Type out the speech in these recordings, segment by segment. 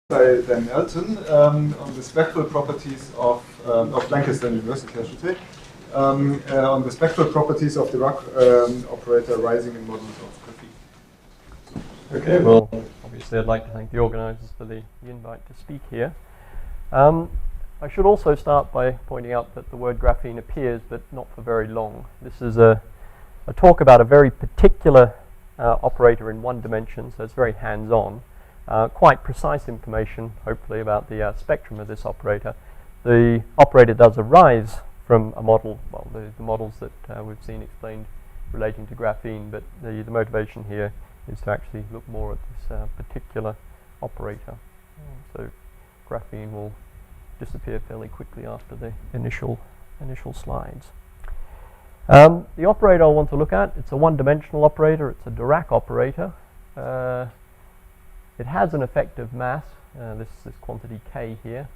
by Dan Elton on the spectral properties of Lancaster University, I should say, on the spectral properties of the Dirac operator arising in models of graphene. Okay, well, obviously I'd like to thank the organisers for the invite to speak here. I should also start by pointing out that the word graphene appears, but not for very long. This is a talk about a very particular operator in one dimension, so it's very hands-on. Quite precise information, hopefully, about the spectrum of this operator. The operator does arise from a model, well, the models that we've seen explained relating to graphene, but the motivation here is to actually look more at this particular operator. So graphene will disappear fairly quickly after the initial slides. The operator I want to look at, it's a one-dimensional operator, it's a Dirac operator. It has an effective mass, this quantity k here.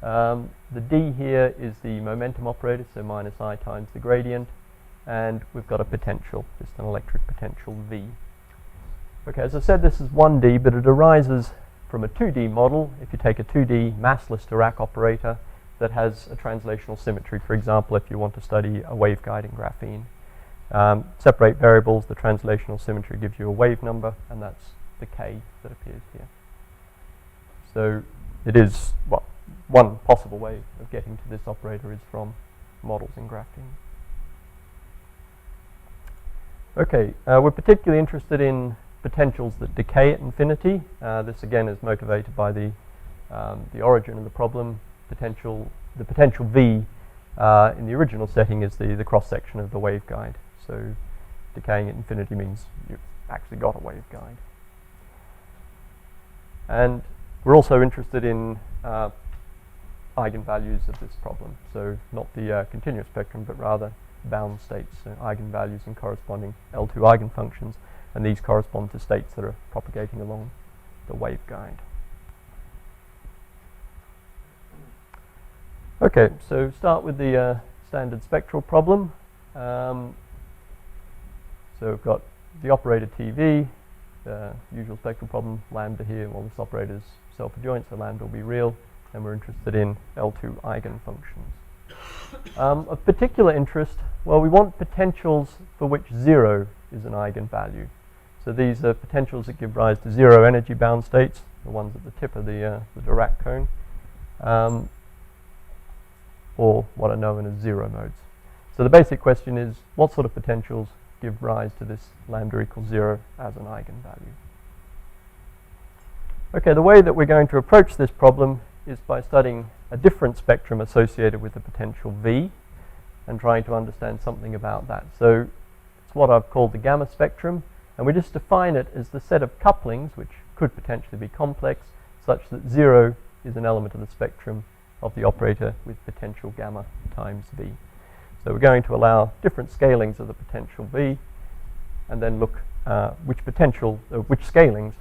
The d here is the momentum operator, so minus I times the gradient, and we've got a potential, just an electric potential V. Okay, as I said, this is 1D, but it arises from a 2D model. If you take a 2D massless Dirac operator that has a translational symmetry, for example, if you want to study a waveguide in graphene. Separate variables, the translational symmetry gives you a wave number, and that's the k that appears here. So it is, well, one possible way of getting to this operator is from models in graphene. Okay, we're particularly interested in potentials that decay at infinity. This again is motivated by the origin of the problem. The potential V in the original setting is the cross-section of the waveguide. So decaying at infinity means you've actually got a waveguide. And we're also interested in eigenvalues of this problem. So not the continuous spectrum, but rather bound states, so eigenvalues and corresponding L2 eigenfunctions. And these correspond to states that are propagating along the waveguide. Okay, so start with the standard spectral problem. So we've got the operator TV, the usual spectral problem, lambda here. Well, this operator is self-adjoint, so lambda will be real, and we're interested in L2 eigenfunctions. Of particular interest, well, we want potentials for which 0 is an eigenvalue. So these are potentials that give rise to 0 energy bound states, the ones at the tip of the Dirac cone, or what are known as 0 modes. So the basic question is, what sort of potentials give rise to this lambda equals 0 as an eigenvalue? Okay, the way that we're going to approach this problem is by studying a different spectrum associated with the potential V and trying to understand something about that. So it's what I've called the gamma spectrum, and we just define it as the set of couplings, which could potentially be complex, such that 0 is an element of the spectrum of the operator with potential gamma times V. So we're going to allow different scalings of the potential V, and then look which scalings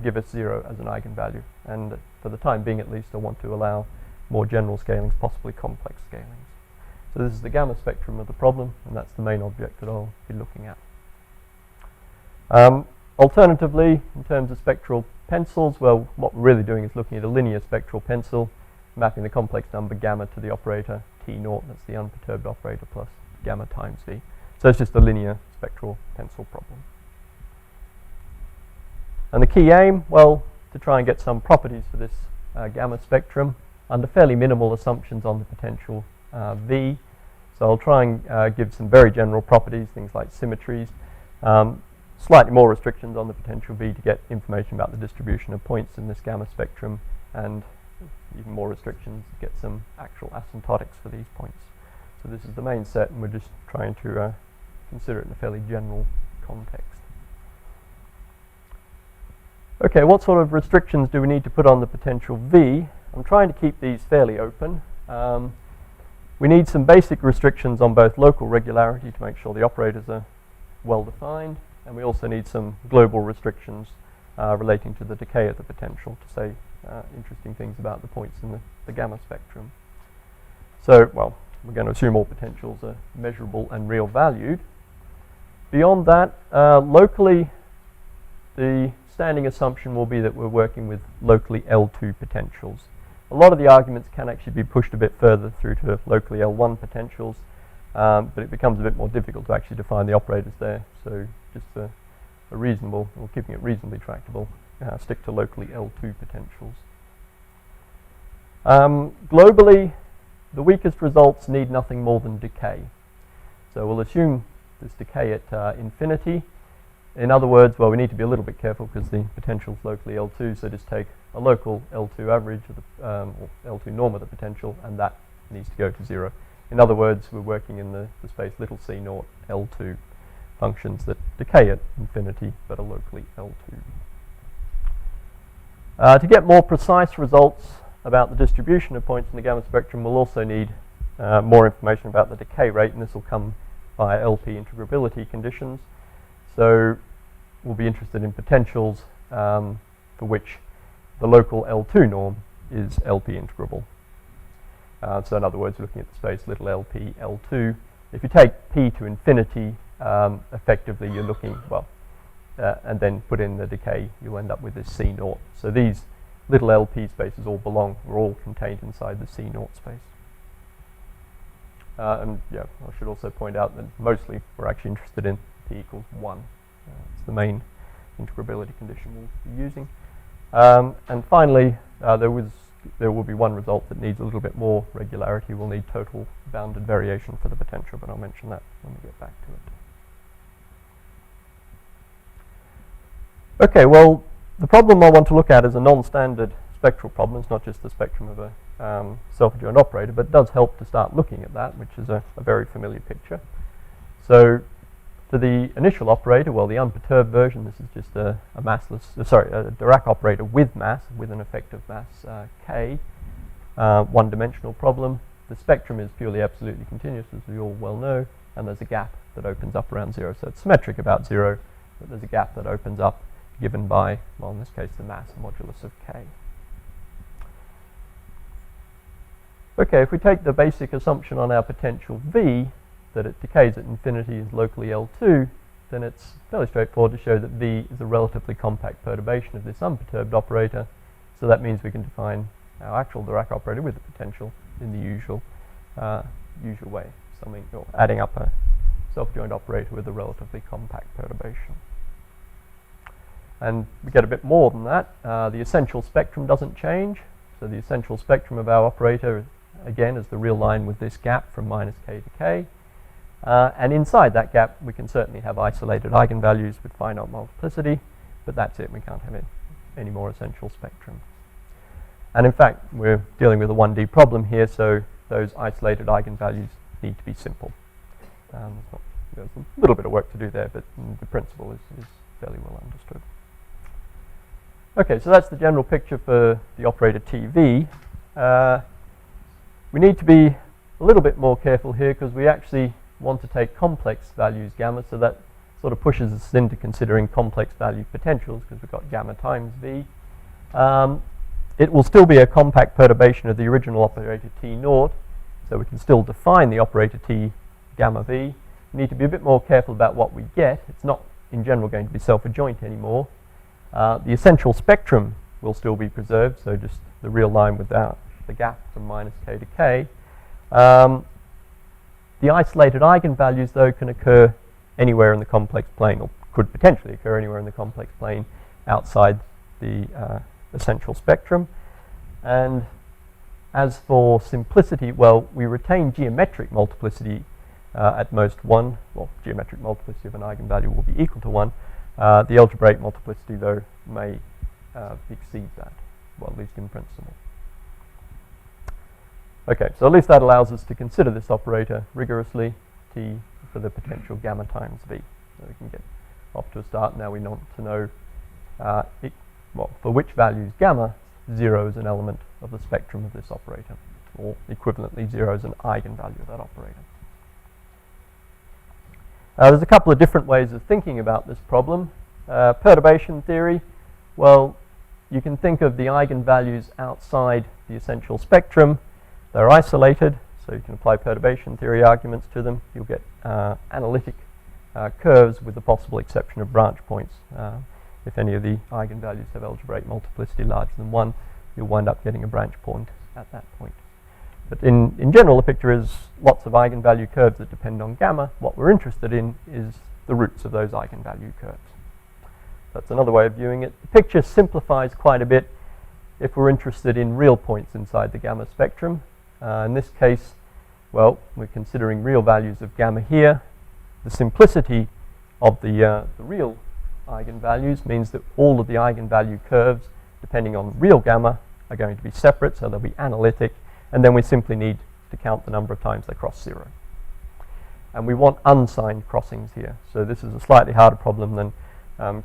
give us 0 as an eigenvalue. And for the time being, at least, I want to allow more general scalings, possibly complex scalings. So this is the gamma spectrum of the problem, and that's the main object that I'll be looking at. Alternatively, in terms of spectral pencils, well, what we're really doing is looking at a linear spectral pencil, mapping the complex number gamma to the operator T0, that's the unperturbed operator, plus gamma times V. So it's just a linear spectral pencil problem. And the key aim, well, to try and get some properties for this gamma spectrum under fairly minimal assumptions on the potential V. So I'll try and give some very general properties, things like symmetries, slightly more restrictions on the potential V to get information about the distribution of points in this gamma spectrum, and even more restrictions to get some actual asymptotics for these points. So this is the main set, and we're just trying to consider it in a fairly general context. Okay, what sort of restrictions do we need to put on the potential V? I'm trying to keep these fairly open. We need some basic restrictions on both local regularity to make sure the operators are well defined, and we also need some global restrictions relating to the decay of the potential to say interesting things about the points in the gamma spectrum. So, well, we're going to assume all potentials are measurable and real valued. Beyond that, locally, the standing assumption will be that we're working with locally L2 potentials. A lot of the arguments can actually be pushed a bit further through to locally L1 potentials, but it becomes a bit more difficult to actually define the operators there. So just a reasonable, or keeping it reasonably tractable, stick to locally L2 potentials. Globally, the weakest results need nothing more than decay. So we'll assume this decay at infinity. In other words, well, we need to be a little bit careful because the potential is locally L2, so just take a local L2 average of the, or L2 norm of the potential, and that needs to go to 0. In other words, we're working in the space little c naught L2 functions that decay at infinity but are locally L2. To get more precise results about the distribution of points in the gamma spectrum, we'll also need more information about the decay rate, and this will come via LP integrability conditions. So we'll be interested in potentials for which the local L2 norm is LP integrable. So in other words, looking at the space little LP L2. If you take P to infinity, effectively you're looking, well, and then put in the decay, you'll end up with this C naught. So these little LP spaces all we're all contained inside the C naught space. And yeah, I should also point out that mostly we're actually interested in P equals 1. It's the main integrability condition we'll be using. And finally, there will be one result that needs a little bit more regularity. We'll need total bounded variation for the potential, but I'll mention that when we get back to it. Okay, well, the problem I want to look at is a non-standard spectral problem. It's not just the spectrum of a self-adjoint operator, but it does help to start looking at that, which is a very familiar picture. So for the initial operator, well, the unperturbed version, this is just a Dirac operator with mass, with an effective mass k, one-dimensional problem. The spectrum is purely absolutely continuous, as we all well know, and there's a gap that opens up around 0. So it's symmetric about 0, but there's a gap that opens up given by, well, in this case, the mass modulus of k. Okay, if we take the basic assumption on our potential V, that it decays at infinity is locally L2, then it's fairly straightforward to show that V is a relatively compact perturbation of this unperturbed operator. So that means we can define our actual Dirac operator with the potential in the usual way, or adding up a self-adjoint operator with a relatively compact perturbation. And we get a bit more than that. The essential spectrum doesn't change. So the essential spectrum of our operator, again, is the real line with this gap from minus k to k. And inside that gap, we can certainly have isolated eigenvalues with finite multiplicity, but that's it. We can't have any more essential spectrum. And in fact, we're dealing with a 1D problem here, so those isolated eigenvalues need to be simple. There's a little bit of work to do there, but the principle is fairly well understood. Okay, so that's the general picture for the operator TV. We need to be a little bit more careful here because we actually want to take complex values gamma, so that sort of pushes us into considering complex value potentials because we've got gamma times V. It will still be a compact perturbation of the original operator T naught, so we can still define the operator T gamma V. We need to be a bit more careful about what we get. It's not in general going to be self-adjoint anymore. The essential spectrum will still be preserved, so just the real line without the gap from minus k to k. The isolated eigenvalues, though, can occur anywhere in the complex plane, or could potentially occur anywhere in the complex plane outside the essential spectrum. And as for simplicity, well, we retain geometric multiplicity at most 1. Well, geometric multiplicity of an eigenvalue will be equal to 1. The algebraic multiplicity, though, may exceed that, well, at least in principle. Okay, so at least that allows us to consider this operator rigorously, T for the potential gamma times V. So we can get off to a start. Now we want to know, for which values gamma, 0 is an element of the spectrum of this operator, or equivalently 0 is an eigenvalue of that operator. There's a couple of different ways of thinking about this problem. Perturbation theory, well, you can think of the eigenvalues outside the essential spectrum. They're isolated, so you can apply perturbation theory arguments to them. You'll get analytic curves with the possible exception of branch points if any of the eigenvalues have algebraic multiplicity larger than 1, you'll wind up getting a branch point at that point. But in general, the picture is lots of eigenvalue curves that depend on gamma. What we're interested in is the roots of those eigenvalue curves. That's another way of viewing it. The picture simplifies quite a bit if we're interested in real points inside the gamma spectrum. In this case, well, we're considering real values of gamma here. The simplicity of the real eigenvalues means that all of the eigenvalue curves, depending on real gamma, are going to be separate, so they'll be analytic, and then we simply need to count the number of times they cross 0. And we want unsigned crossings here. So this is a slightly harder problem than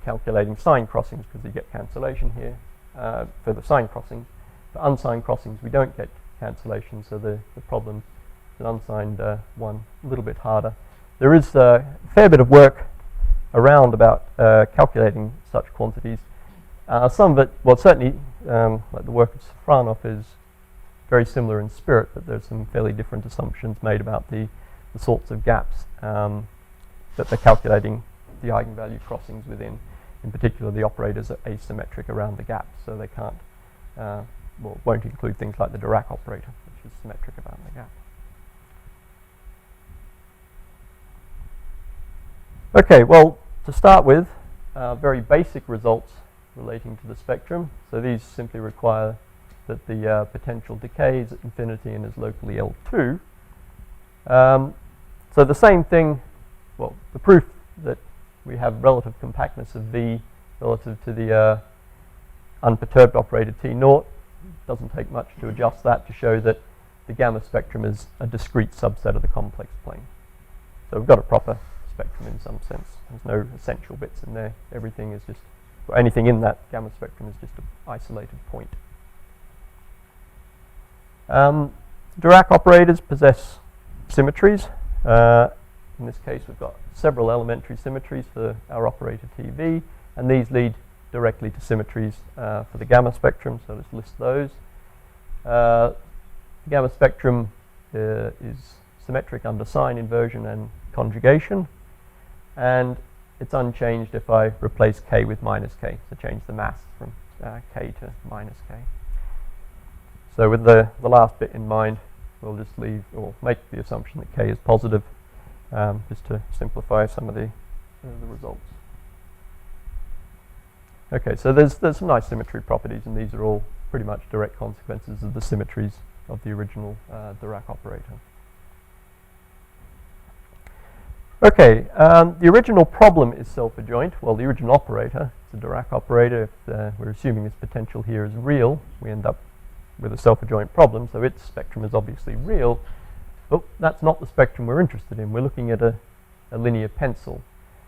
calculating signed crossings, because you get cancellation here for the signed crossings. For unsigned crossings, we don't get cancellation, so the problem is an unsigned one, a little bit harder. There is a fair bit of work around about calculating such quantities. Some of it, well, certainly, like the work of Safronov is very similar in spirit, but there's some fairly different assumptions made about the sorts of gaps that they're calculating the eigenvalue crossings within. In particular, the operators are asymmetric around the gaps, so they can't, well, won't include things like the Dirac operator, which is symmetric about the gap. Okay, well, to start with, very basic results relating to the spectrum. So these simply require that the potential decays at infinity and is locally L2. So the same thing, well, the proof that we have relative compactness of V relative to the unperturbed operator T0, doesn't take much to adjust that to show that the gamma spectrum is a discrete subset of the complex plane. So we've got a proper spectrum in some sense. There's no essential bits in there. Everything is just, or anything in that gamma spectrum is just an isolated point. Dirac operators possess symmetries. In this case, we've got several elementary symmetries for our operator TV, and these lead directly to symmetries for the gamma spectrum, so let's list those. The gamma spectrum is symmetric under sign inversion and conjugation, and it's unchanged if I replace k with minus k, so change the mass from k to minus k. So with the last bit in mind, we'll just leave, or make the assumption that k is positive, just to simplify some of the results. Okay, so there's some nice symmetry properties, and these are all pretty much direct consequences of the symmetries of the original Dirac operator. Okay, the original problem is self-adjoint. Well, the original operator is a Dirac operator. If we're assuming its potential here is real, we end up with a self-adjoint problem, so its spectrum is obviously real. But that's not the spectrum we're interested in. We're looking at a linear pencil.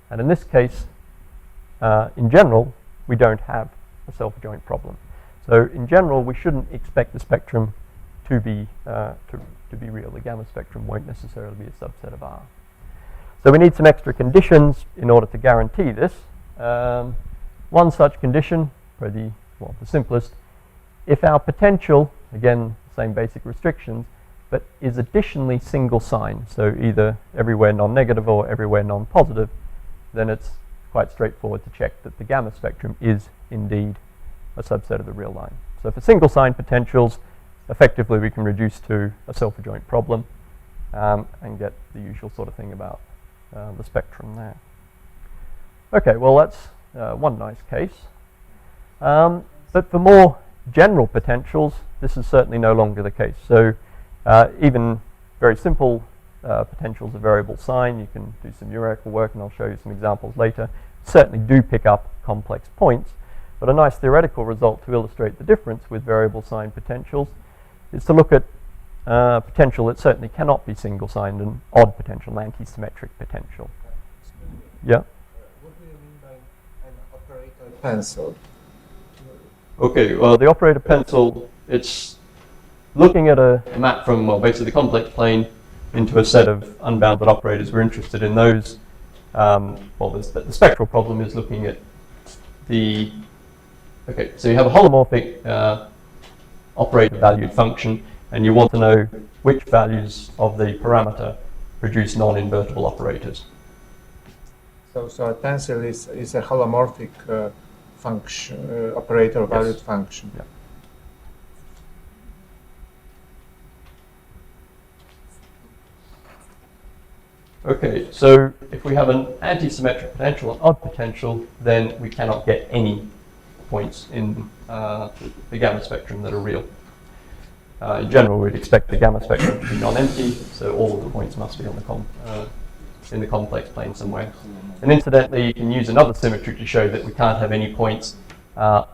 And in this case, in general, we don't have a self-adjoint problem. So in general, we shouldn't expect the spectrum to be real. The gamma spectrum won't necessarily be a subset of R. So we need some extra conditions in order to guarantee this. One such condition, probably the simplest, if our potential, again, same basic restrictions, but is additionally single sign, so either everywhere non-negative or everywhere non-positive, then it's quite straightforward to check that the gamma spectrum is indeed a subset of the real line. So for single sign potentials, effectively we can reduce to a self-adjoint problem and get the usual sort of thing about the spectrum there. Okay, well that's one nice case. But for more general potentials, this is certainly no longer the case. So even very simple potentials of variable sign, you can do some numerical work, and I'll show you some examples later, certainly do pick up complex points. But a nice theoretical result to illustrate the difference with variable sign potentials is to look at potential that certainly cannot be single-signed, an odd potential, an anti-symmetric potential. Yeah? What do you mean by an operator pencil? Okay, well, the operator pencil, it's looking at a map from, well, basically the complex plane into a set of unbounded operators. We're interested in those. Well, the spectral problem is looking at the, okay, so you have a holomorphic operator valued function, and you want to know which values of the parameter produce non-invertible operators. So a tensor is a holomorphic function operator valued function. Yeah. Okay, so if we have an anti-symmetric potential, an odd potential, then we cannot get any points in the gamma spectrum that are real. In general, we'd expect the gamma spectrum to be non-empty, so all of the points must be on in the complex plane somewhere. And incidentally, you can use another symmetry to show that we can't have any points that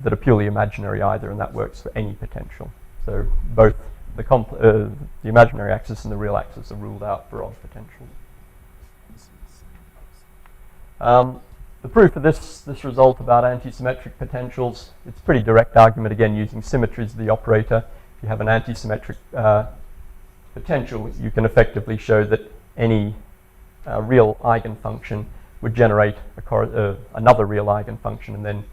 are purely imaginary either, and that works for any potential. So both the imaginary axis and the real axis are ruled out for odd potentials. The proof of this result about anti-symmetric potentials, it's a pretty direct argument, again, using symmetries of the operator. If you have an anti-symmetric potential, you can effectively show that any real eigenfunction would generate another real eigenfunction and then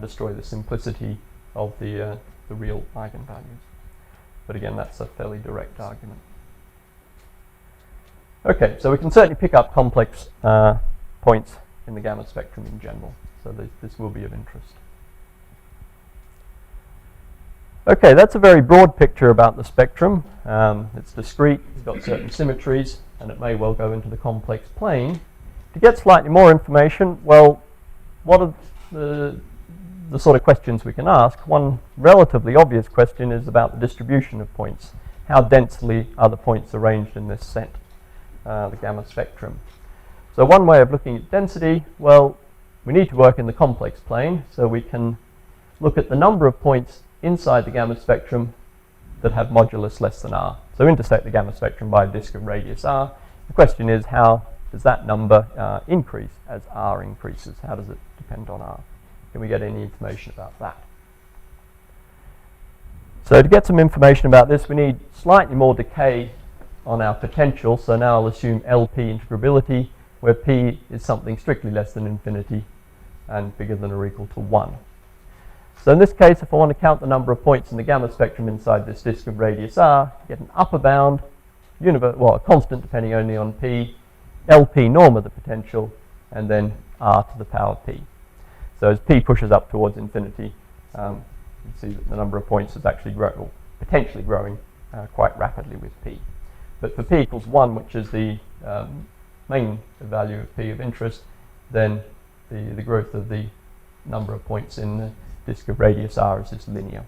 destroy the simplicity of the real eigenvalues. But again, that's a fairly direct argument. Okay, so we can certainly pick up complex points in the gamma spectrum in general, so this will be of interest. Okay, that's a very broad picture about the spectrum. It's discrete, it's got certain symmetries, and it may well go into the complex plane. To get slightly more information, well, what are the sort of questions we can ask? One relatively obvious question is about the distribution of points. How densely are the points arranged in this set, the gamma spectrum? So one way of looking at density, well, we need to work in the complex plane, so we can look at the number of points inside the gamma spectrum that have modulus less than r. So intersect the gamma spectrum by a disk of radius r. The question is, how does that number increase as r increases? How does it depend on r? Can we get any information about that? So to get some information about this, we need slightly more decay on our potential. So now I'll assume LP integrability, where p is something strictly less than infinity and bigger than or equal to 1. So in this case, if I want to count the number of points in the gamma spectrum inside this disk of radius r, get an upper bound, a constant depending only on p, LP norm of the potential, and then r to the power p. So as p pushes up towards infinity, you can see that the number of points is actually potentially growing quite rapidly with p. But for p equals 1, which is the main value of p of interest, then the growth of the number of points in the disk of radius r is just linear.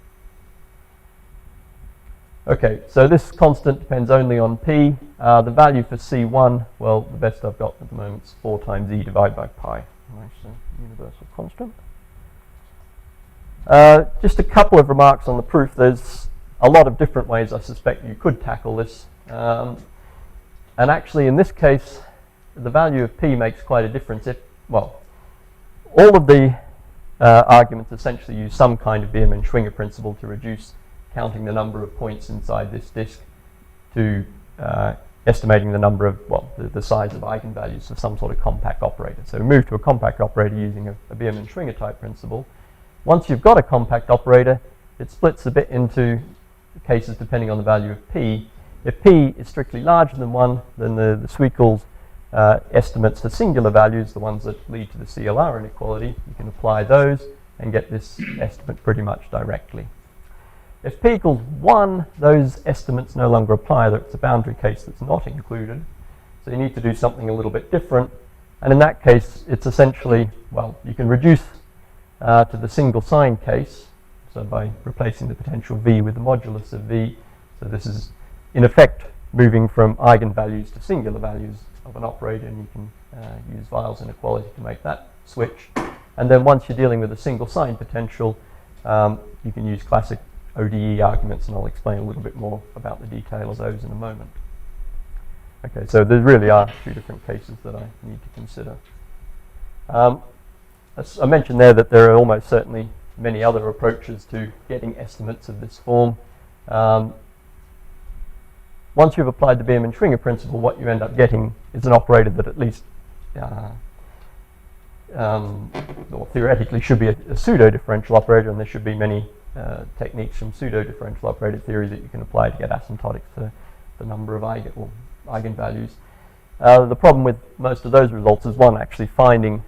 Okay, so this constant depends only on p. The value for C1, well, the best I've got at the moment is 4 times e divided by pi. Nice universal constant. Just a couple of remarks on the proof. There's a lot of different ways I suspect you could tackle this. And actually, in this case, the value of p makes quite a difference. All of the arguments essentially use some kind of Biermann-Schwinger principle to reduce counting the number of points inside this disk to estimating the number of, the size of eigenvalues of some sort of compact operator. So we move to a compact operator using a Biermann-Schwinger type principle. Once you've got a compact operator, it splits a bit into cases depending on the value of p. If p is strictly larger than 1, then the Swiekel's estimates for singular values, the ones that lead to the CLR inequality, you can apply those and get this estimate pretty much directly. If p equals 1, those estimates no longer apply. It's a boundary case that's not included. So you need to do something a little bit different. And in that case, it's essentially, you can reduce to the single sign case. So by replacing the potential v with the modulus of v. So this is, in effect, moving from eigenvalues to singular values of an operator, and you can use Weil's inequality to make that switch. And then once you're dealing with a single sign potential, you can use classic ODE arguments, and I'll explain a little bit more about the detail of those in a moment. Okay, so there really are 2 different cases that I need to consider. As I mentioned there that there are almost certainly many other approaches to getting estimates of this form. Once you've applied the Biermann-Schwinger principle, what you end up getting is an operator that at least theoretically should be a pseudo-differential operator, and there should be many techniques from pseudo-differential operator theory that you can apply to get asymptotics to the number of eigenvalues. The problem with most of those results is, one, actually finding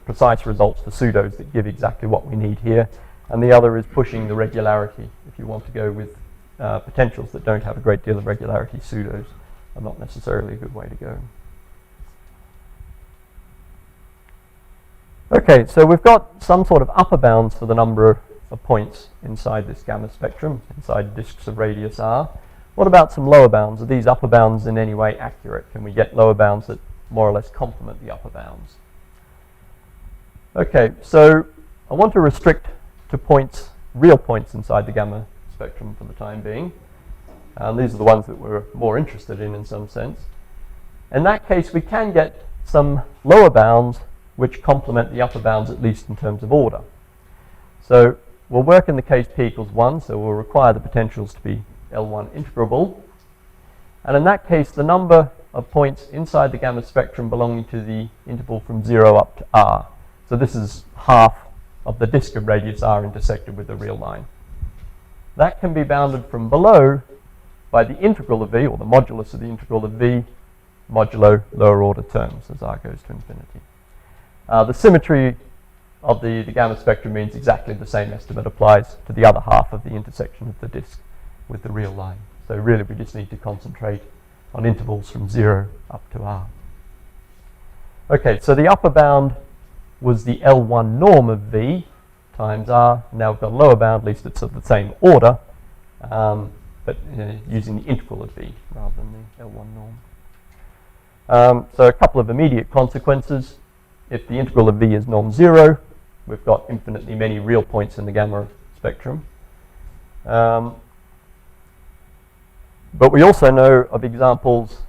precise results for pseudos that give exactly what we need here. And the other is pushing the regularity. If you want to go with potentials that don't have a great deal of regularity, pseudos are not necessarily a good way to go. Okay, so we've got some sort of upper bounds for the number of points inside this gamma spectrum, inside disks of radius r. What about some lower bounds? Are these upper bounds in any way accurate? Can we get lower bounds that more or less complement the upper bounds? Okay, so I want to restrict to points, real points inside the gamma spectrum for the time being. These are the ones that we're more interested in some sense. In that case, we can get some lower bounds which complement the upper bounds, at least in terms of order. So we'll work in the case p equals 1, so we'll require the potentials to be L1 integrable. And in that case, the number of points inside the gamma spectrum belonging to the interval from 0 up to r. So this is half of the disk of radius r intersected with the real line. That can be bounded from below by the integral of v, or the modulus of the integral of v, modulo lower order terms as r goes to infinity. The symmetry of the gamma spectrum means exactly the same estimate applies to the other half of the intersection of the disk with the real line. So really we just need to concentrate on intervals from 0 up to r. Okay, so the upper bound was the L1 norm of v times r. Now we've got a lower bound, at least it's of the same order, but using the integral of v rather than the L1 norm. So a couple of immediate consequences. If the integral of v is non-zero, we've got infinitely many real points in the gamma spectrum. But we also know of examples,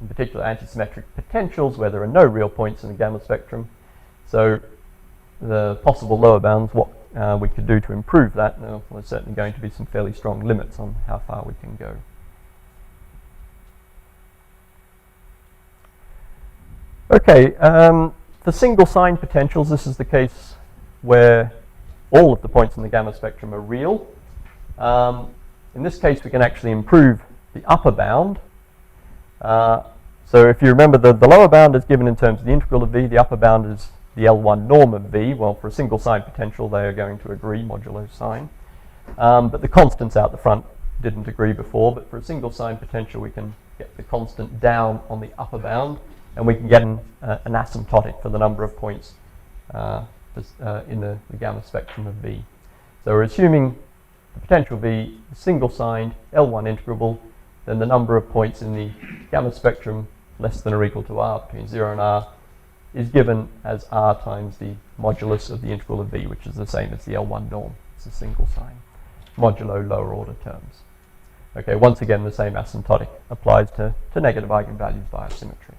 in particular antisymmetric potentials, where there are no real points in the gamma spectrum. So the possible lower bounds, what we could do to improve that, there's certainly going to be some fairly strong limits on how far we can go. Okay, for single sign potentials, this is the case where all of the points in the gamma spectrum are real. In this case, we can actually improve the upper bound. So if you remember, the lower bound is given in terms of the integral of v, the upper bound is the L1 norm of v. Well, for a single sign potential, they are going to agree, modulo sign. But the constants out the front didn't agree before, but for a single sign potential, we can get the constant down on the upper bound, and we can get an asymptotic for the number of points in the gamma spectrum of v. So we're assuming the potential v is single signed, L1 integrable, then the number of points in the gamma spectrum less than or equal to r, between 0 and r, is given as r times the modulus of the integral of v, which is the same as the L1 norm. It's a single sign, modulo lower order terms. Okay, once again, the same asymptotic applies to negative eigenvalues via symmetry.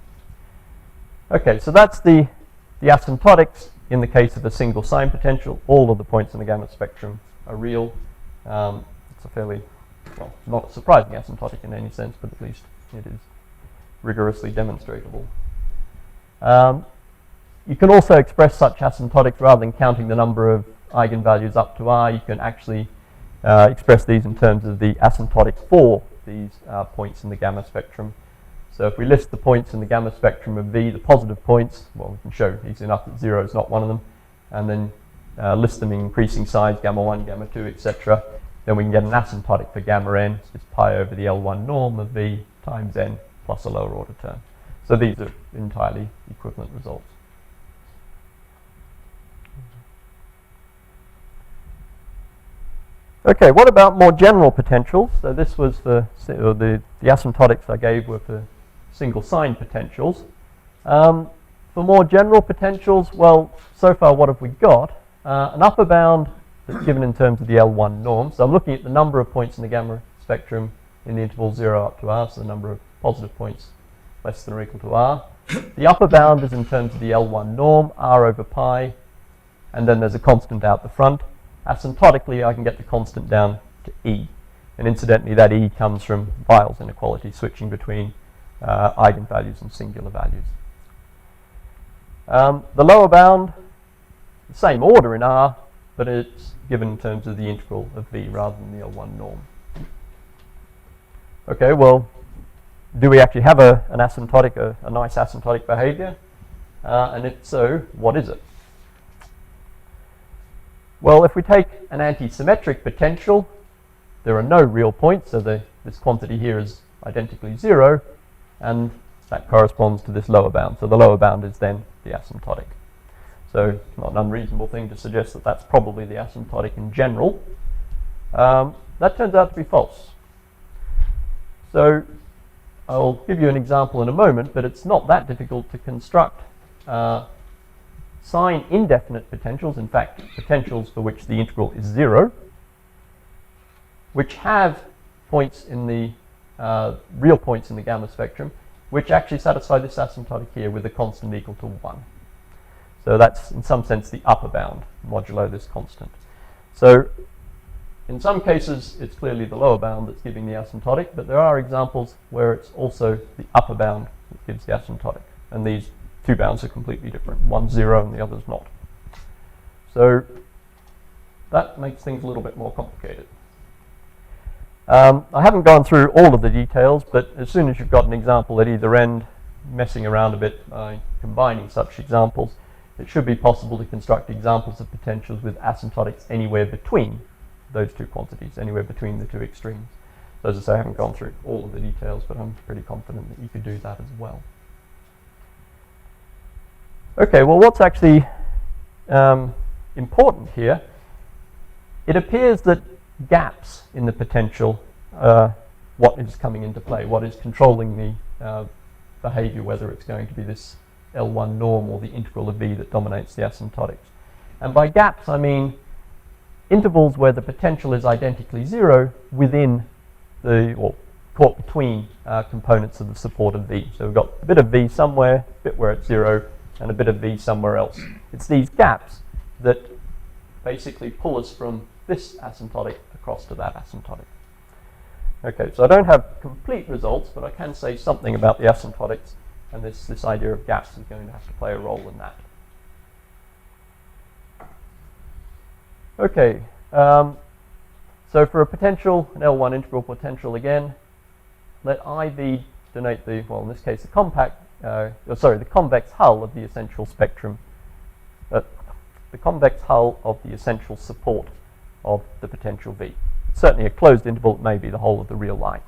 Okay, so that's the asymptotics in the case of a single sign potential. All of the points in the gamma spectrum are real. It's a fairly, well, not a surprising asymptotic in any sense, but at least it is rigorously demonstrable. You can also express such asymptotics rather than counting the number of eigenvalues up to r. You can actually express these in terms of the asymptotic for these points in the gamma spectrum. So if we list the points in the gamma spectrum of v, the positive points, well, we can show easy enough that 0 is not one of them, and then list them in increasing size, gamma 1, gamma 2, etc. Then we can get an asymptotic for gamma n, it's just pi over the L1 norm of v times n plus a lower order term. So these are entirely equivalent results. Okay, what about more general potentials? So this was the asymptotics I gave were for single sign potentials. For more general potentials, well, so far what have we got? An upper bound that's given in terms of the L1 norm. So I'm looking at the number of points in the gamma spectrum in the interval 0 up to r, so the number of positive points less than or equal to r. The upper bound is in terms of the L1 norm, r over pi, and then there's a constant out the front. Asymptotically, I can get the constant down to e. And incidentally, that e comes from Weyl's inequality, switching between eigenvalues and singular values. The lower bound, the same order in r, but it's given in terms of the integral of v rather than the L1 norm. Okay, well, do we actually have an asymptotic, a nice asymptotic behavior? And if so, what is it? Well, if we take an anti-symmetric potential, there are no real points, so this quantity here is identically 0, and that corresponds to this lower bound. So the lower bound is then the asymptotic. So it's not an unreasonable thing to suggest that that's probably the asymptotic in general. That turns out to be false. So I'll give you an example in a moment, but it's not that difficult to construct sign indefinite potentials, in fact potentials for which the integral is 0, which have points in the real points in the gamma spectrum, which actually satisfy this asymptotic here with a constant equal to 1. So that's in some sense the upper bound modulo this constant. So in some cases it's clearly the lower bound that's giving the asymptotic, but there are examples where it's also the upper bound that gives the asymptotic, and these two bounds are completely different. One's 0 and the other's not. So that makes things a little bit more complicated. I haven't gone through all of the details, but as soon as you've got an example at either end, messing around a bit by combining such examples, it should be possible to construct examples of potentials with asymptotics anywhere between those two quantities, anywhere between the two extremes. So as I say, I haven't gone through all of the details, but I'm pretty confident that you could do that as well. Okay, well, what's actually important here? It appears that gaps in the potential, what is coming into play, what is controlling the behavior, whether it's going to be this L1 norm or the integral of V that dominates the asymptotics. And by gaps, I mean intervals where the potential is identically 0 within the, or caught between components of the support of V. So we've got a bit of V somewhere, a bit where it's 0, and a bit of V somewhere else. It's these gaps that basically pull us from this asymptotic across to that asymptotic. Okay, so I don't have complete results, but I can say something about the asymptotics, and this idea of gaps is going to have to play a role in that. Okay, so for a potential, an L1 integral potential again, let IV denote the, well, in this case, the the convex hull of the essential spectrum, the convex hull of the essential support of the potential V. It's certainly a closed interval, it may be the whole of the real line.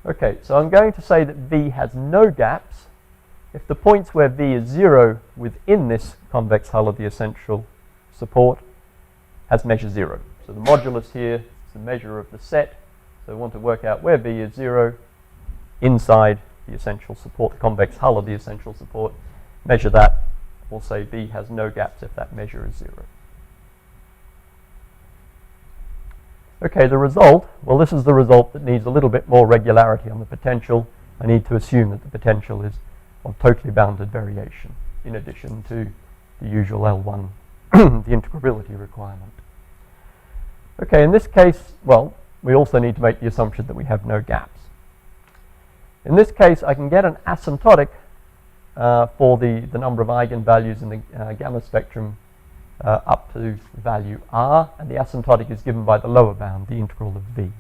Okay, so I'm going to say that V has no gaps if the points where V is 0 within this convex hull of the essential support has measure 0. So the modulus here is the measure of the set. So we want to work out where V is 0 inside the essential support, the convex hull of the essential support. Measure that. We'll say V has no gaps if that measure is 0. Okay, the result, well, this is the result that needs a little bit more regularity on the potential. I need to assume that the potential is of totally bounded variation in addition to the usual L1, the integrability requirement. Okay, in this case, well, we also need to make the assumption that we have no gaps. In this case, I can get an asymptotic for the number of eigenvalues in the gamma spectrum up to value r, and the asymptotic is given by the lower bound, the integral of V.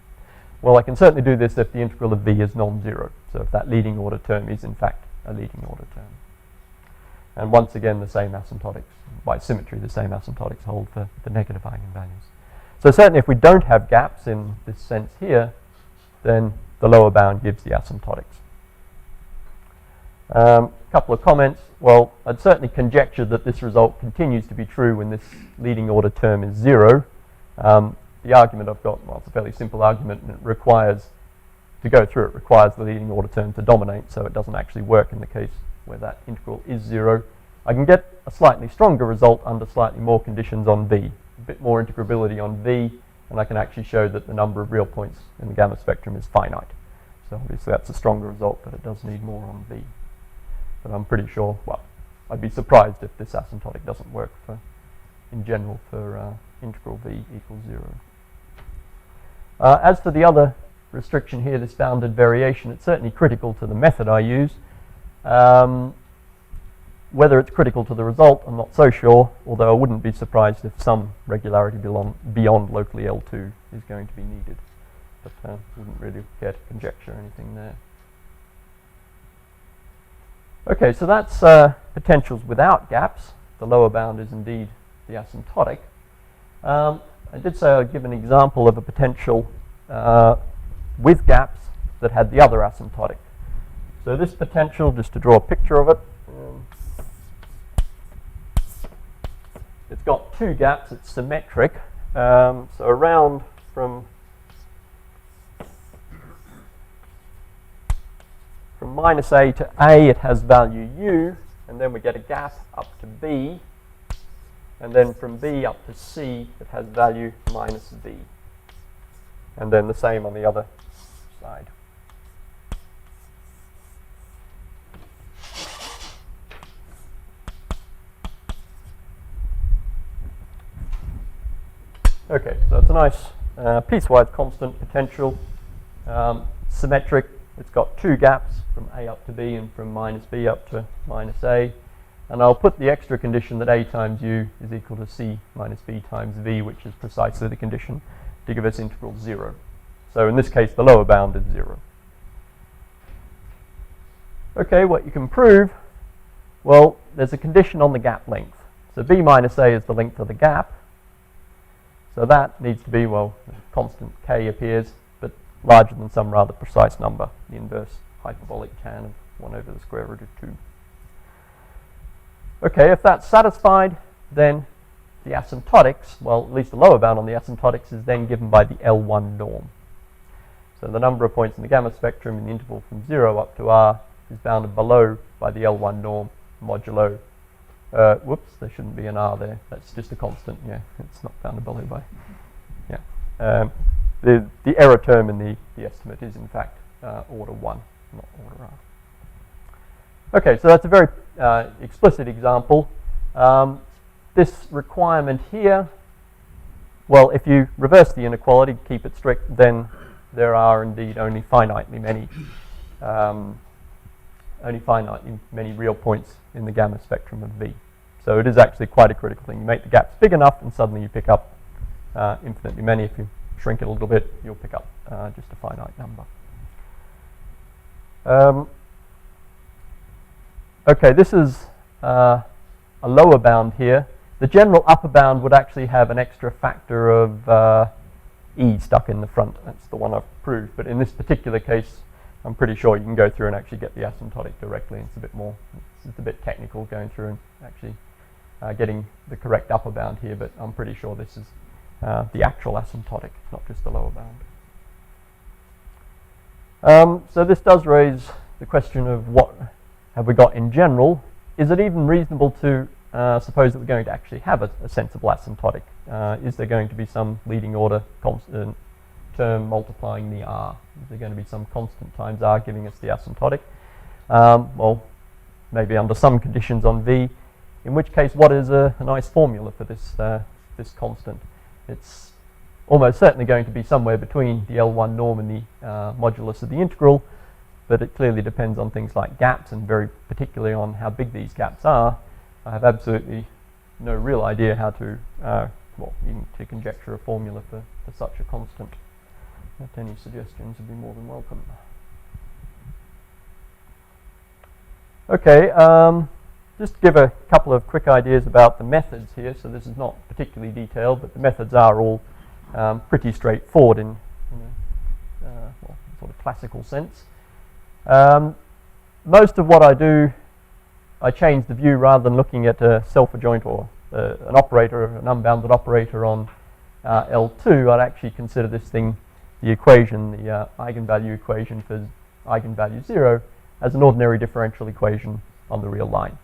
Well, I can certainly do this if the integral of V is non-zero, so if that leading order term is in fact a leading order term. And once again, the same asymptotics, by symmetry, the same asymptotics hold for the negative eigenvalues. So certainly if we don't have gaps in this sense here, then the lower bound gives the asymptotics. Couple of comments. Well, I'd certainly conjecture that this result continues to be true when this leading order term is 0. The argument I've got, well, it's a fairly simple argument, and it requires, to go through it, requires the leading order term to dominate, so it doesn't actually work in the case where that integral is 0. I can get a slightly stronger result under slightly more conditions on V, a bit more integrability on V, and I can actually show that the number of real points in the gamma spectrum is finite. So obviously that's a stronger result, but it does need more on V. But I'm pretty sure, well, I'd be surprised if this asymptotic doesn't work for, in general, for integral V equals 0. As for the other restriction here, this bounded variation, it's certainly critical to the method I use. Whether it's critical to the result, I'm not so sure, although I wouldn't be surprised if some regularity beyond locally L2 is going to be needed. But wouldn't really care to conjecture anything there. Okay, so that's potentials without gaps. The lower bound is indeed the asymptotic. I did say I'd give an example of a potential with gaps that had the other asymptotic. So this potential, just to draw a picture of it, it's got two gaps, it's symmetric. So around from minus A to A, it has value U, and then we get a gap up to B, and then from B up to C, it has value minus V. And then the same on the other side. Okay, so it's a nice piecewise constant potential, symmetric. It's got two gaps from A up to B and from minus B up to minus A. And I'll put the extra condition that A times U is equal to C minus B times V, which is precisely the condition to give us integral 0. So in this case, the lower bound is 0. Okay, what you can prove, well, there's a condition on the gap length. So B minus A is the length of the gap. So that needs to be, well, constant K appears, but larger than some rather precise number, the inverse hyperbolic tan of 1 over the square root of 2. Okay, if that's satisfied, then the asymptotics, well, at least the lower bound on the asymptotics is then given by the L1 norm. So the number of points in the gamma spectrum in the interval from 0 up to R is bounded below by the L1 norm modulo. Whoops, there shouldn't be an R there. That's just a constant. Yeah, it's not bounded below by. Yeah. The error term in the estimate is in fact order 1, not order R. Okay, so that's a very explicit example. This requirement here, well, if you reverse the inequality, keep it strict, then there are indeed only finitely many real points in the gamma spectrum of V. So it is actually quite a critical thing. You make the gaps big enough and suddenly you pick up infinitely many. If you shrink it a little bit, you'll pick up just a finite number. Okay, this is a lower bound here. The general upper bound would actually have an extra factor of E stuck in the front. That's the one I've proved. But in this particular case, I'm pretty sure you can go through and actually get the asymptotic directly. It's a bit more, it's a bit technical going through and actually getting the correct upper bound here, but I'm pretty sure this is the actual asymptotic, not just the lower bound. So this does raise the question of what have we got in general. Is it even reasonable to suppose that we're going to actually have a sensible asymptotic? Is there going to be some leading order constant term multiplying the R? Is there going to be some constant times R giving us the asymptotic? Well, maybe under some conditions on V, in which case what is a nice formula for this constant? It's almost certainly going to be somewhere between the L1 norm and the modulus of the integral, but it clearly depends on things like gaps and very particularly on how big these gaps are. I have absolutely no real idea how to, even to conjecture a formula for such a constant. But any suggestions would be more than welcome. Okay, just to give a couple of quick ideas about the methods here. So this is not particularly detailed, but the methods are all pretty straightforward in a sort of classical sense. Most of what I do, I change the view rather than looking at a self-adjoint or an operator, an unbounded operator on L2. I'd actually consider this thing, the equation, the eigenvalue equation for eigenvalue 0, as an ordinary differential equation on the real line.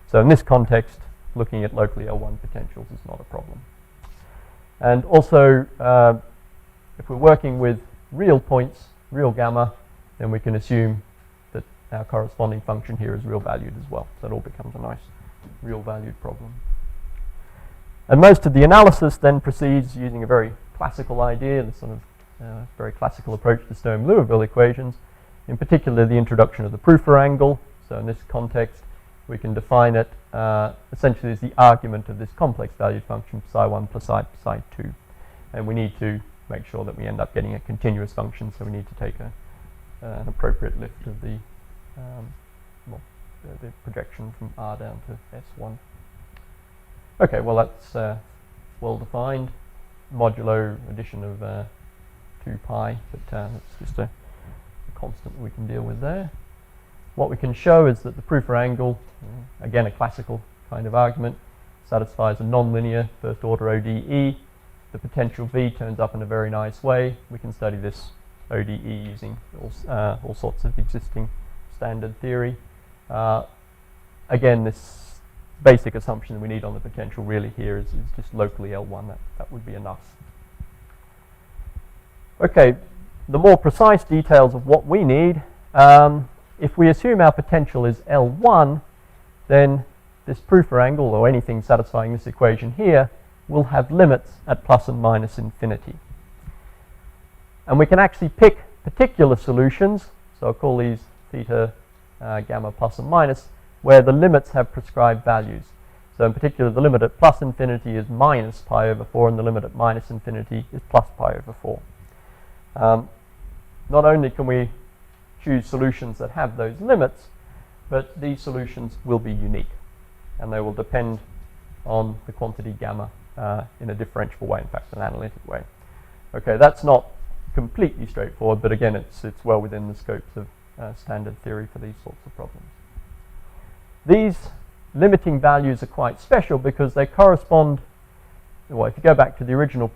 So in this context, looking at locally L1 potentials is not a problem. And also, if we're working with real points, real gamma, then we can assume that our corresponding function here is real valued as well. So it all becomes a nice real valued problem. And most of the analysis then proceeds using a very classical idea, the sort of very classical approach to Sturm-Liouville equations, in particular the introduction of the Prüfer angle. So in this context, we can define it essentially as the argument of this complex valued function psi1 plus psi2. And we need to make sure that we end up getting a continuous function, so we need to take an appropriate lift of the projection from R down to S1. Okay, well that's well defined, modulo addition of 2 pi, but that's just a constant we can deal with there. What we can show is that the proof for angle, again a classical kind of argument, satisfies a nonlinear first order ODE. The potential V turns up in a very nice way. We can study this ODE using all sorts of existing standard theory. Again, this basic assumption that we need on the potential really here is just locally L1. That would be enough. Okay, the more precise details of what we need. If we assume our potential is L1, then this proof for angle, or anything satisfying this equation here, will have limits at plus and minus infinity. And we can actually pick particular solutions, so I'll call these theta, gamma, plus and minus, where the limits have prescribed values. So in particular, the limit at plus infinity is minus pi over 4, and the limit at minus infinity is plus pi over 4. Not only can we choose solutions that have those limits, but these solutions will be unique, and they will depend on the quantity gamma in a differentiable way, in fact an analytic way. Okay, that's not completely straightforward, but again it's well within the scopes of standard theory for these sorts of problems. These limiting values are quite special because they correspond, well, if you go back to the original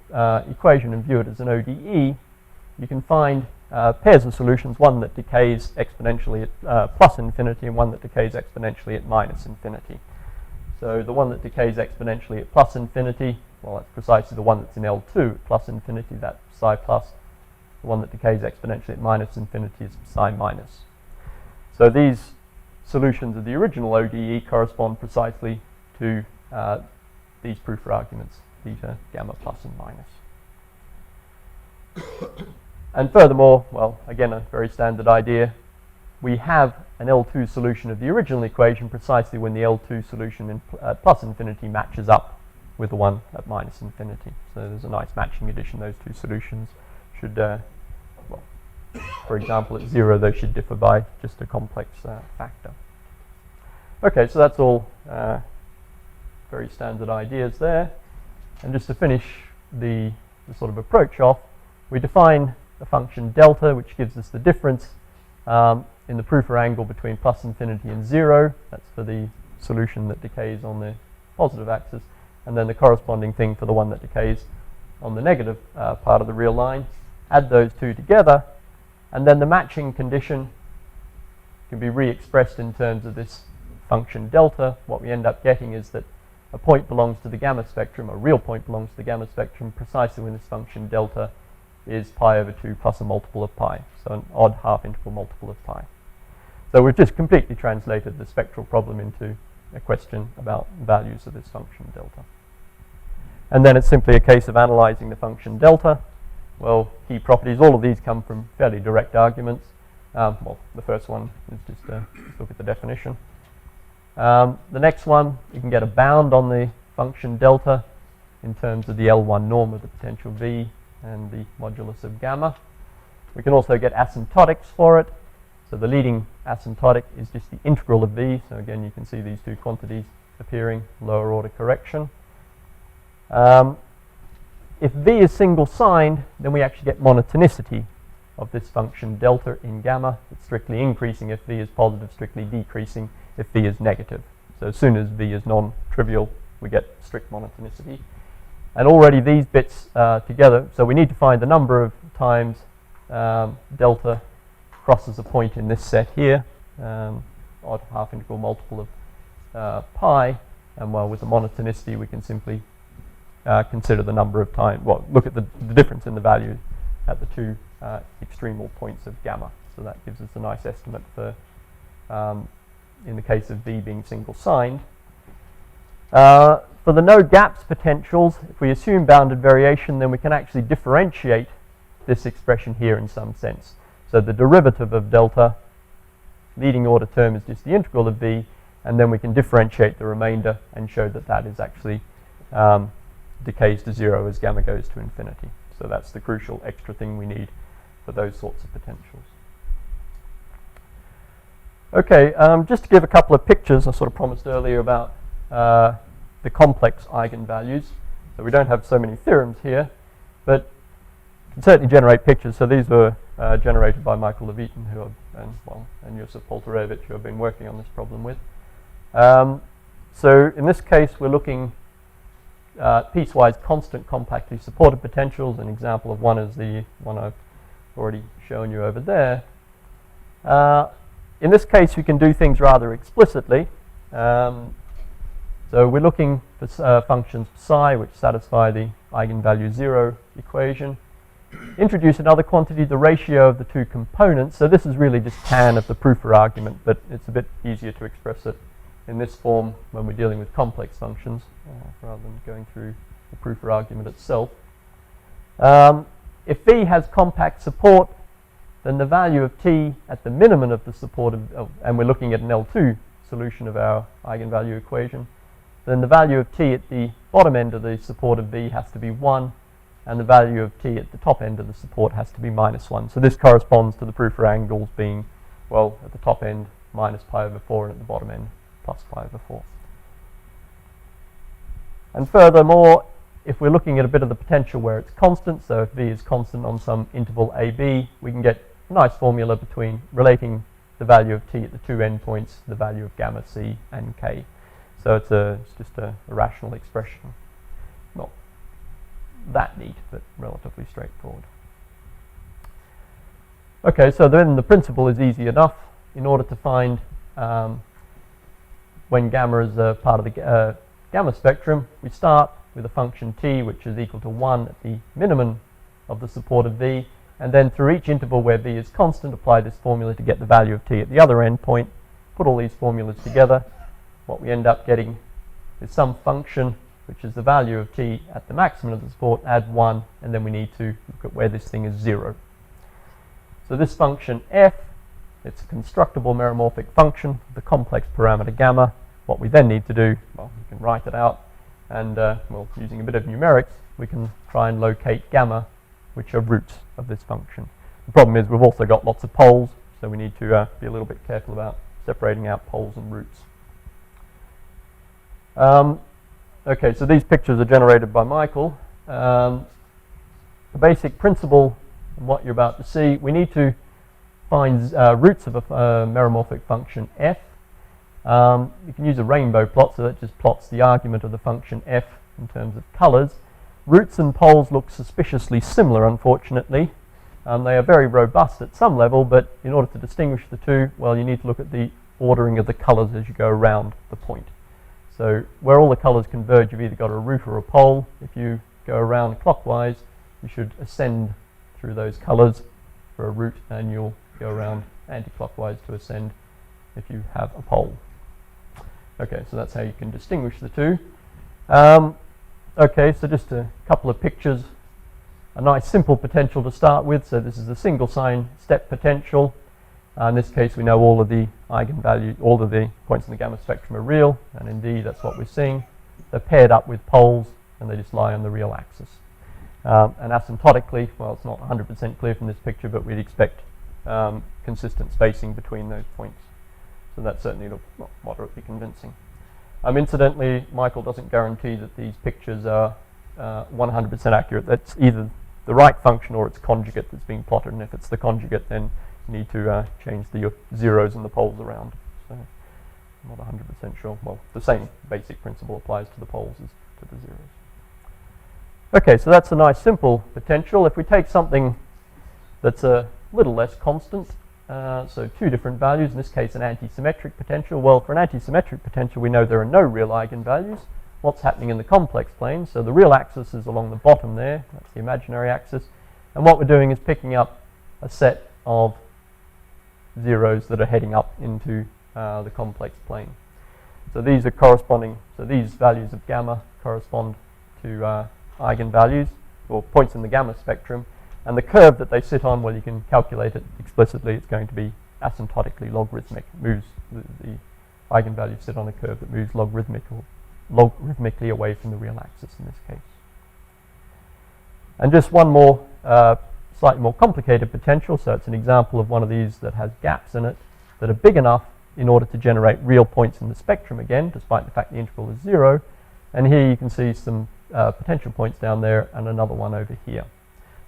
equation and view it as an ODE, you can find pairs of solutions, one that decays exponentially at plus infinity and one that decays exponentially at minus infinity. So the one that decays exponentially at plus infinity, well, that's precisely the one that's in L2 at plus infinity, that's psi plus. The one that decays exponentially at minus infinity is psi minus. So these solutions of the original ODE correspond precisely to these proof for arguments, theta, gamma, plus and minus. And furthermore, well, again, a very standard idea, we have an L2 solution of the original equation precisely when the L2 solution at plus infinity matches up with the one at minus infinity. So there's a nice matching addition. Those two solutions should, well, for example, at 0, they should differ by just a complex factor. Okay, so that's all very standard ideas there. And just to finish the sort of approach off, we define the function delta, which gives us the difference in the proof for angle between plus infinity and 0. That's for the solution that decays on the positive axis, and then the corresponding thing for the one that decays on the negative part of the real line. Add those two together, and then the matching condition can be re-expressed in terms of this function delta. What we end up getting is that a point belongs to the gamma spectrum, a real point belongs to the gamma spectrum, precisely when this function delta is pi over 2 plus a multiple of pi, so an odd half-integral multiple of pi. So we've just completely translated the spectral problem into a question about values of this function delta. And then it's simply a case of analyzing the function delta. Well, key properties, all of these come from fairly direct arguments. Well, the first one is just let's look at the definition. The next one, you can get a bound on the function delta in terms of the L1 norm of the potential V and the modulus of gamma. We can also get asymptotics for it. So the leading asymptotic is just the integral of V. So again, you can see these two quantities appearing, lower order correction. If V is single signed, then we actually get monotonicity of this function delta in gamma. It's strictly increasing if V is positive, strictly decreasing if V is negative. So as soon as V is non-trivial, we get strict monotonicity. And already these bits together, so we need to find the number of times delta crosses a point in this set here, odd half-integral multiple of pi, and well, with the monotonicity we can simply consider the number of times, well, look at the difference in the value at the two extremal points of gamma. So that gives us a nice estimate for, in the case of V being single-signed. For the no gaps potentials, if we assume bounded variation, then we can actually differentiate this expression here in some sense. So the derivative of delta, leading order term, is just the integral of V, and then we can differentiate the remainder and show that that is actually decays to 0 as gamma goes to infinity. So that's the crucial extra thing we need for those sorts of potentials. Okay, just to give a couple of pictures, I sort of promised earlier about the complex eigenvalues. So we don't have so many theorems here, but can certainly generate pictures. So these were generated by Michael Levitin, and Josef Polterevich, who have been working on this problem with. So in this case, we're looking piecewise constant compactly supported potentials. An example of one is the one I've already shown you over there. In this case, we can do things rather explicitly. So we're looking for functions psi which satisfy the eigenvalue 0 equation. Introduce another quantity, the ratio of the two components. So this is really just tan of the proof or argument, but it's a bit easier to express it in this form when we're dealing with complex functions rather than going through the proof or argument itself. If V has compact support, then the value of t at the minimum of the support and we're looking at an L2 solution of our eigenvalue equation, then the value of t at the bottom end of the support of V has to be 1, and the value of t at the top end of the support has to be -1. So this corresponds to the proof or angles being, well, at the top end minus pi/4 and at the bottom end plus pi/4. And furthermore, if we're looking at a bit of the potential where it's constant, so if V is constant on some interval AB, we can get a nice formula between relating the value of t at the two endpoints, the value of gamma c and k. So it's just a rational expression. Not that neat, but relatively straightforward. Okay, so then the principle is easy enough. In order to find when gamma is a part of the gamma spectrum, we start with a function t which is equal to 1 at the minimum of the support of V, and then through each interval where V is constant, apply this formula to get the value of t at the other endpoint. Put all these formulas together. What we end up getting is some function which is the value of t at the maximum of the support, add 1, and then we need to look at where this thing is 0. So this function f, it's a constructible meromorphic function, the complex parameter gamma. What we then need to do, well, we can write it out, and well, using a bit of numerics, we can try and locate gamma, which are roots of this function. The problem is we've also got lots of poles, so we need to be a little bit careful about separating out poles and roots. Okay, so these pictures are generated by Michael. The basic principle in what you're about to see, we need to find roots of a meromorphic function f. You can use a rainbow plot, so that just plots the argument of the function f in terms of colors. Roots and poles look suspiciously similar, unfortunately. They are very robust at some level, but in order to distinguish the two, well, you need to look at the ordering of the colors as you go around the point. So where all the colors converge, you've either got a root or a pole. If you go around clockwise, you should ascend through those colors for a root, and you'll go around anti-clockwise to ascend if you have a pole. Okay, so that's how you can distinguish the two. Okay, so just a couple of pictures. A nice simple potential to start with. So this is a single sign step potential. In this case, we know all of the eigenvalues, all of the points in the gamma spectrum are real, and indeed that's what we're seeing. They're paired up with poles, and they just lie on the real axis. And asymptotically, well, it's not 100% clear from this picture, but we'd expect consistent spacing between those points. So that certainly looks moderately convincing. Incidentally, Michael doesn't guarantee that these pictures are 100% accurate. That's either the right function or its conjugate that's being plotted, and if it's the conjugate, then you need to change the zeros and the poles around. So I'm not 100% sure. Well, the same basic principle applies to the poles as to the zeros. Okay, so that's a nice simple potential. If we take something that's a little less constant, so two different values, in this case an antisymmetric potential. Well, for an antisymmetric potential, we know there are no real eigenvalues. What's happening in the complex plane? So the real axis is along the bottom there, that's the imaginary axis, and what we're doing is picking up a set of zeros that are heading up into the complex plane. So these are corresponding, so these values of gamma correspond to eigenvalues, or points in the gamma spectrum, and the curve that they sit on, well, you can calculate it explicitly. It's going to be asymptotically logarithmic. Moves the eigenvalues sit on a curve that moves logarithmically away from the real axis in this case. And just one more slightly more complicated potential. So it's an example of one of these that has gaps in it that are big enough in order to generate real points in the spectrum again, despite the fact the interval is 0. And here you can see some potential points down there and another one over here.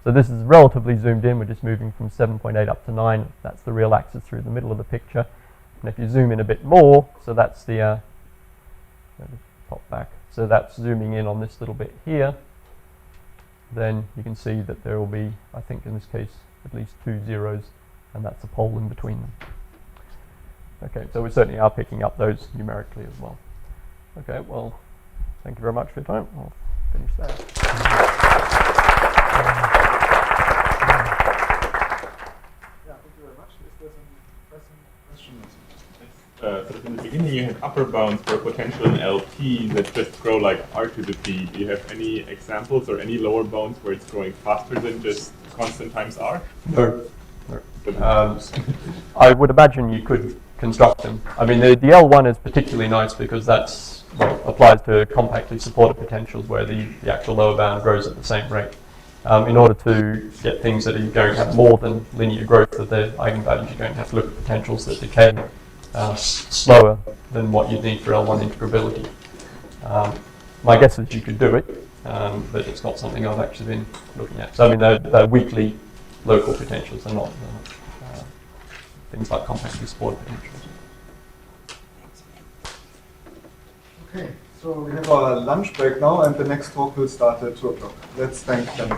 So this is relatively zoomed in. We're just moving from 7.8 up to 9. That's the real axis through the middle of the picture. And if you zoom in a bit more, so that's the let me pop back. So that's zooming in on this little bit here. Then you can see that there will be, I think in this case, at least 2 zeros, and that's a pole in between them. Okay, so we certainly are picking up those numerically as well. Okay, well, thank you very much for your time. I'll finish there. Yeah, thank you very much. Is there some pressing questions? Sort of in the beginning, you had upper bounds for potential in LP that just grow like R to the P. Do you have any examples or any lower bounds where it's growing faster than just constant times R? No. I would imagine you could construct them. I mean, the L1 is particularly nice because that's applies to compactly supported potentials where the actual lower bound grows at the same rate. In order to get things that are going to have more than linear growth of their eigenvalues, you're going to have to look at potentials that decay slower than what you'd need for L1 integrability. My guess is you could do it, but it's not something I've actually been looking at. So I mean, they're weakly local potentials, they're not things like compactly supported potentials. Okay, so we have our lunch break now, and the next talk will start at 2 o'clock. Let's thank them.